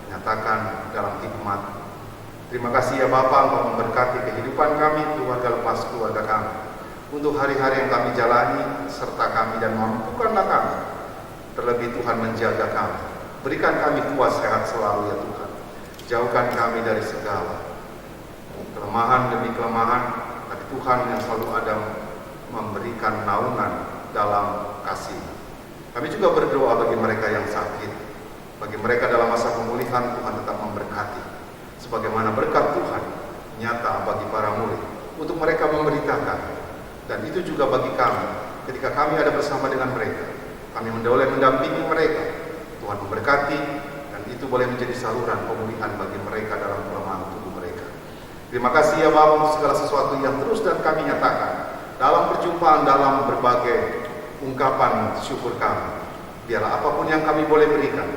[SPEAKER 5] nyatakan dalam hikmat. Terima kasih ya Bapa, Engkau memberkati kehidupan kami, keluarga lepas keluarga kami, untuk hari-hari yang kami jalani, serta kami, dan mampukanlah kami. Terlebih Tuhan menjaga kami, berikan kami kuat sehat selalu ya Tuhan. Jauhkan kami dari segala kelemahan demi kelemahan, tapi Tuhan yang selalu ada memberikan naungan dalam kasih. Kami juga berdoa bagi mereka yang sakit, bagi mereka dalam masa pemulihan, Tuhan tetap memberkati. Sebagaimana berkat Tuhan nyata bagi para murid, untuk mereka memberitakan. Dan itu juga bagi kami, ketika kami ada bersama dengan mereka, kami boleh mendampingi mereka. Tuhan memberkati, dan dan itu boleh menjadi saluran pemulihan bagi mereka dalam kelemahan tubuh mereka. Terima kasih ya Bapa untuk segala sesuatu yang terus dan kami nyatakan dalam perjumpaan, dalam berbagai ungkapan syukur kami. Biarlah apapun yang kami boleh berikan,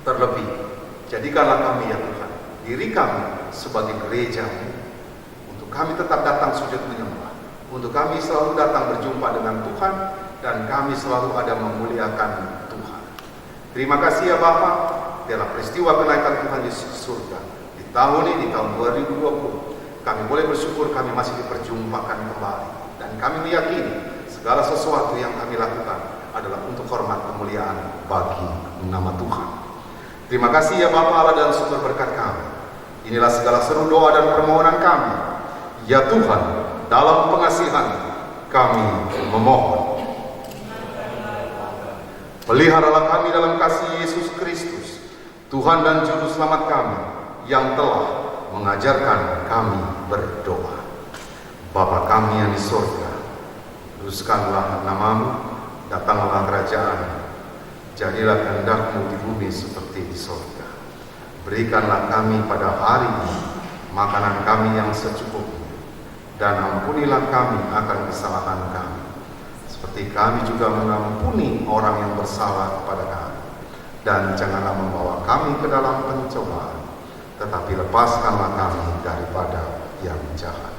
[SPEAKER 5] terlebih jadikanlah kami ya Tuhan, diri kami sebagai gereja, untuk kami tetap datang sujud menyembah, untuk kami selalu datang berjumpa dengan Tuhan, dan kami selalu ada memuliakan Tuhan. Terima kasih ya Bapa, biarlah peristiwa kenaikan Tuhan Yesus ke surga di tahun ini, tahun 2020, kami boleh bersyukur kami masih diperjumpakan kembali, dan kami meyakini segala sesuatu yang kami lakukan adalah untuk hormat kemuliaan bagi nama Tuhan. Terima kasih ya Bapa Allah dan sumber berkat kami. Inilah segala seru doa dan permohonan kami. Ya Tuhan, dalam pengasihan kami memohon. Peliharalah kami dalam kasih Yesus Kristus, Tuhan dan Juru Selamat kami, yang telah mengajarkan kami berdoa. Bapa kami yang di surga, kuduskanlah namamu, datanglah kerajaan-Mu, jadilah kehendak-Mu di bumi seperti di surga. Berikanlah kami pada hari ini makanan kami yang secukupnya, dan ampunilah kami akan kesalahan kami, seperti kami juga mengampuni orang yang bersalah kepada kami. Dan janganlah membawa kami ke dalam pencobaan, tetapi lepaskanlah kami daripada yang jahat.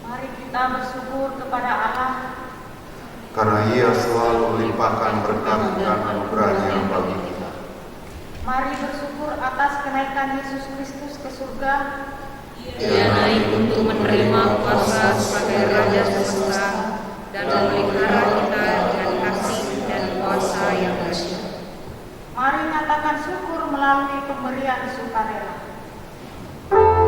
[SPEAKER 4] Mari kita bersyukur kepada Allah,
[SPEAKER 5] Karena Ia selalu melimpahkan berkat dan anugerah-Nya bagi kita.
[SPEAKER 4] mari bersyukur atas kenaikan Yesus Kristus ke surga.
[SPEAKER 6] Ia naik untuk menerima kuasa sebagai Raja semesta dan memelihara kita dengan kasih dan kuasa yang dahsyat.
[SPEAKER 4] Mari nyatakan syukur melalui pemberian sukarela.
[SPEAKER 7] Oh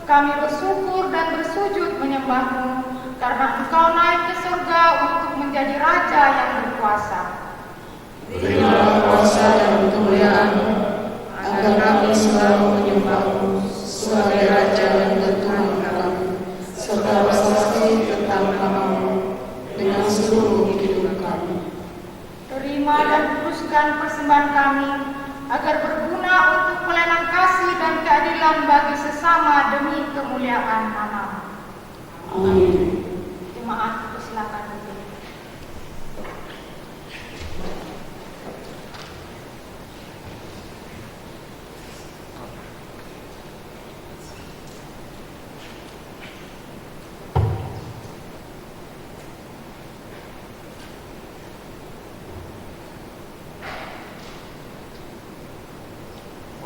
[SPEAKER 8] Kami bersyukur dan bersujud menyembah-Mu, karena Engkau naik ke surga untuk menjadi Raja yang berkuasa.
[SPEAKER 6] Berilah kuasa dan kemuliaan-Mu, agar kami selalu menyembah-Mu sebagai Raja dan Tuhan kami, serta bersaksi tentang nama-Mu dengan seluruh hidup kami.
[SPEAKER 8] Terima dan kuduskan persembahan kami, agar berguna untuk pelayanan kasih dan keadilan bagi sesama demi kemuliaan nama-Mu.
[SPEAKER 6] Amin.
[SPEAKER 8] Jemaat, persilakan duduk.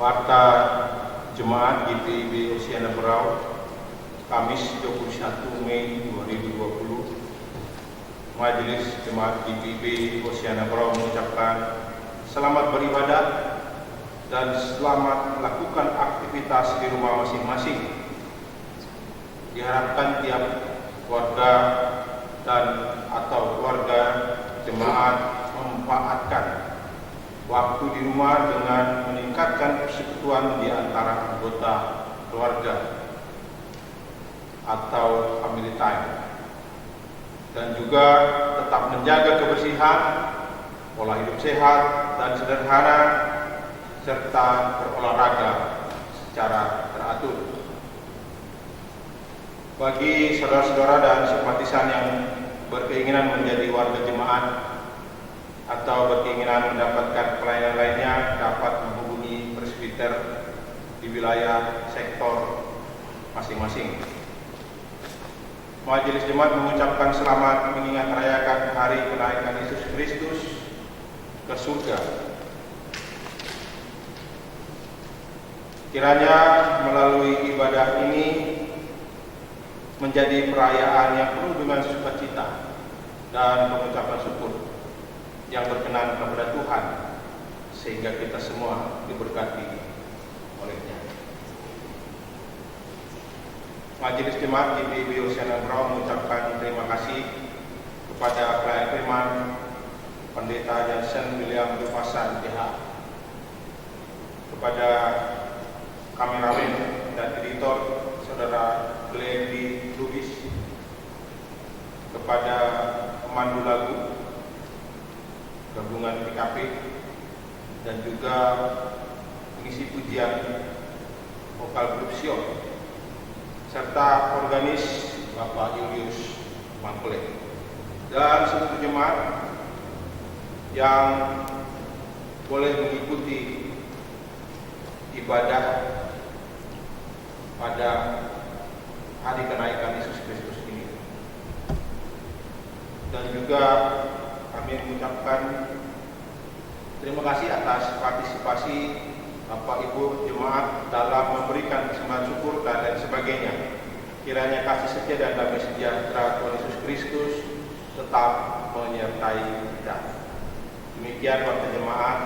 [SPEAKER 2] Warta Jemaat GPIB Hosiana Berau, Kamis 21 Mei 2020. Majelis Jemaat GPIB Hosiana Berau mengucapkan selamat beribadah dan selamat melakukan aktivitas di rumah masing-masing. Diharapkan tiap keluarga dan atau keluarga jemaat memanfaatkan waktu di rumah dengan meningkatkan persekutuan di antara anggota keluarga atau family time, dan juga tetap menjaga kebersihan, pola hidup sehat dan sederhana, serta berolahraga secara teratur. Bagi saudara-saudara dan simpatisan yang berkeinginan menjadi warga jemaat atau berkeinginan mendapatkan pelayanan lainnya, dapat menghubungi presbiter di wilayah sektor masing-masing. Majelis Jemaat mengucapkan selamat mengingat merayakan hari kenaikan Yesus Kristus ke surga. Kiranya melalui ibadah ini menjadi perayaan yang penuh dengan sukacita dan pengucapan syukur yang berkenan kepada Tuhan, sehingga kita semua diberkati oleh-Nya. Majelis Jemaat GPIB Hosiana Berau mengucapkan terima kasih kepada pelayan firman Pendeta Jansen William Dupasan DH, kepada kameramen dan editor Saudara Glendy Lubis, kepada pemandu lagu gabungan PKP, dan juga pengisi pujian vokal grup Sion, serta organis Bapak Julius Mangkule, dan seluruh jemaat yang boleh mengikuti ibadah pada hari kenaikan Yesus Kristus ini. Dan juga kami mengucapkan terima kasih atas partisipasi Bapak Ibu jemaat dalam memberikan persembahan syukur dan lain sebagainya. Kiranya kasih setia dan damai sejahtera Tuhan Yesus Kristus tetap menyertai kita. Demikian warga jemaat,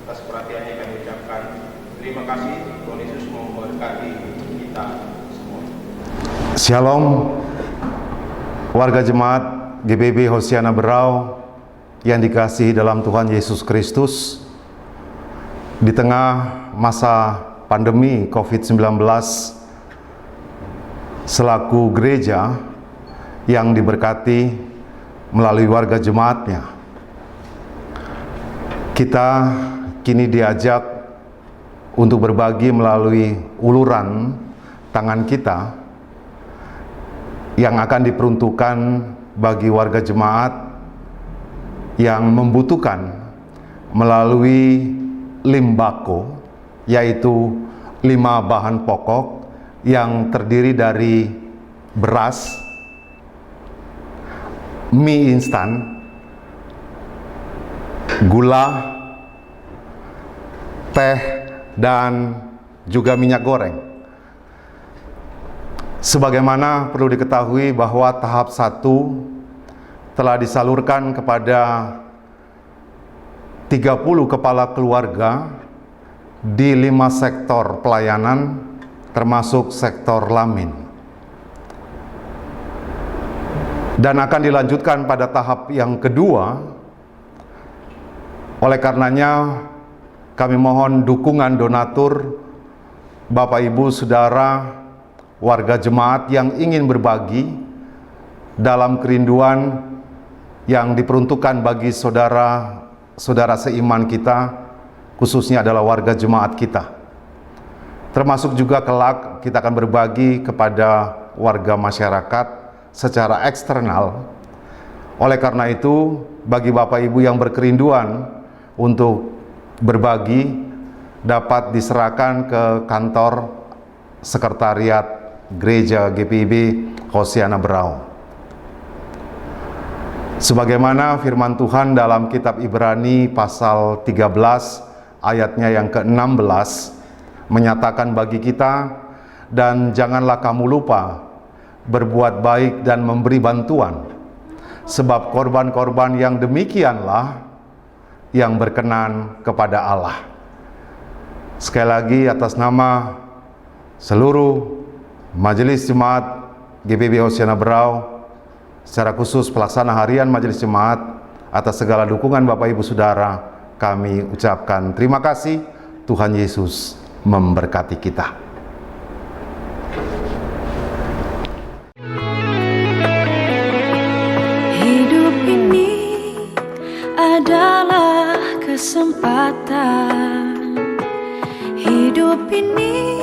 [SPEAKER 2] atas perhatiannya kami ucapkan terima kasih. Tuhan Yesus memberkati kita semua.
[SPEAKER 5] Shalom, warga jemaat GPIB Hosiana Berau yang dikasihi dalam Tuhan Yesus Kristus. Di tengah masa pandemi COVID-19, selaku gereja yang diberkati melalui warga jemaatnya, kita kini diajak untuk berbagi melalui uluran tangan kita yang akan diperuntukkan bagi warga jemaat yang membutuhkan melalui limbako, yaitu 5 bahan pokok yang terdiri dari beras, mie instan, gula, teh, dan juga minyak goreng. Sebagaimana perlu diketahui bahwa tahap 1 telah disalurkan kepada 30 kepala keluarga di 5 sektor pelayanan termasuk sektor Lamin. Dan akan dilanjutkan pada tahap yang kedua. Oleh karenanya, kami mohon dukungan donatur, Bapak Ibu Saudara, warga jemaat yang ingin berbagi dalam kerinduan yang diperuntukkan bagi saudara-saudara seiman kita, khususnya adalah warga jemaat kita. Termasuk juga kelak kita akan berbagi kepada warga masyarakat secara eksternal. Oleh karena itu, bagi Bapak Ibu yang berkerinduan untuk berbagi, dapat diserahkan ke kantor sekretariat Gereja GPIB Hosiana Berau. Sebagaimana firman Tuhan dalam kitab Ibrani pasal 13 ayatnya yang ke-16 menyatakan bagi kita, dan janganlah kamu lupa berbuat baik dan memberi bantuan, sebab korban-korban yang demikianlah yang berkenan kepada Allah. Sekali lagi, atas nama seluruh Majelis Jemaat GPIB Hosiana Berau, secara khusus pelaksana harian Majelis Jemaat, atas segala dukungan Bapak Ibu Saudara, kami ucapkan terima kasih. Tuhan Yesus memberkati kita.
[SPEAKER 9] Hidup ini adalah kesempatan. Hidup ini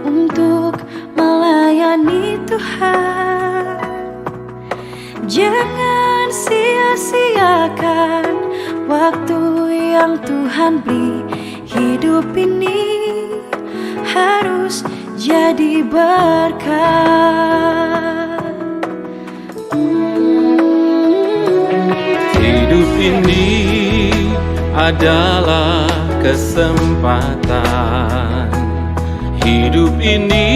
[SPEAKER 9] untuk melayani Tuhan. Jangan sia-siakan waktu yang Tuhan beri. Hidup ini harus jadi berkat.
[SPEAKER 7] Hidup ini adalah kesempatan. Hidup ini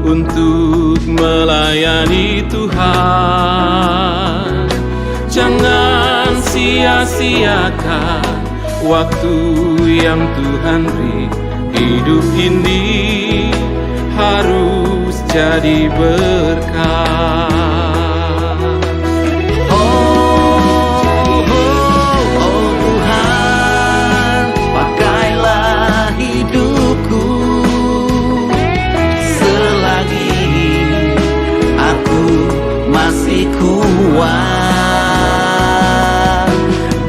[SPEAKER 7] untuk melayani Tuhan. Jangan sia-siakan waktu yang Tuhan beri. Hidup ini harus jadi berkat.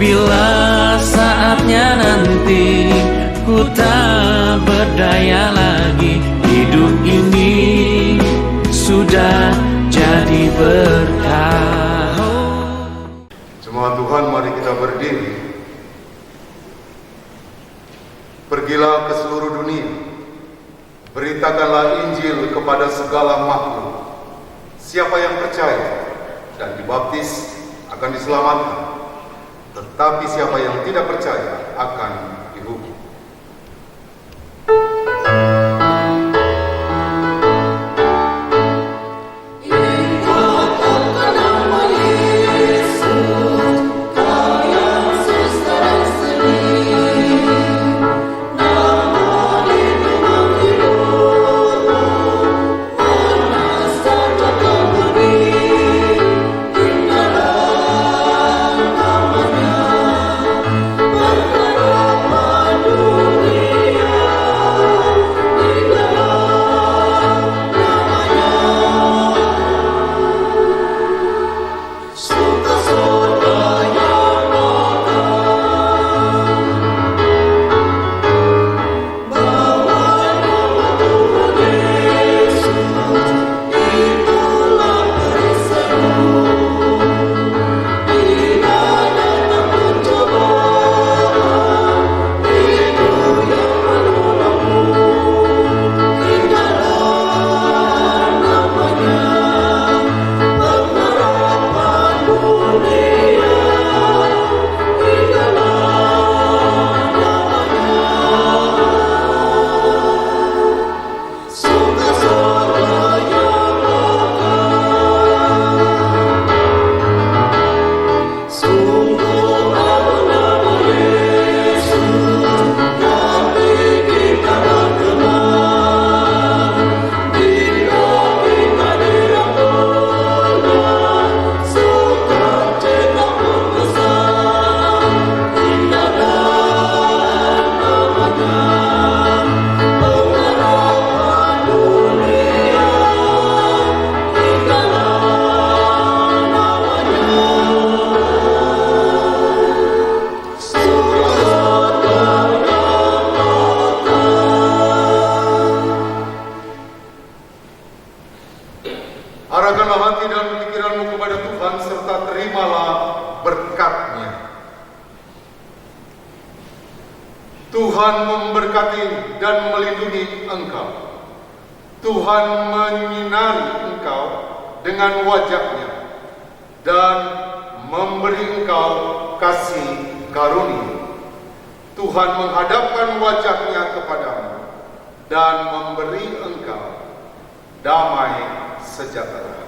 [SPEAKER 7] Bila saatnya nanti ku tak berdaya lagi, hidup ini sudah jadi berkah.
[SPEAKER 5] Jemaat Tuhan, mari kita berdiri. Pergilah ke seluruh dunia, beritakanlah Injil kepada segala makhluk. Siapa yang percaya dan dibaptis akan diselamatkan, tetapi siapa yang tidak percaya akan dihukum.
[SPEAKER 9] Oh
[SPEAKER 5] Tuhan memberkati dan melindungi engkau. Tuhan menyinari engkau dengan wajah-Nya dan memberi engkau kasih karunia. Tuhan menghadapkan wajah-Nya kepadamu dan memberi engkau damai sejahtera.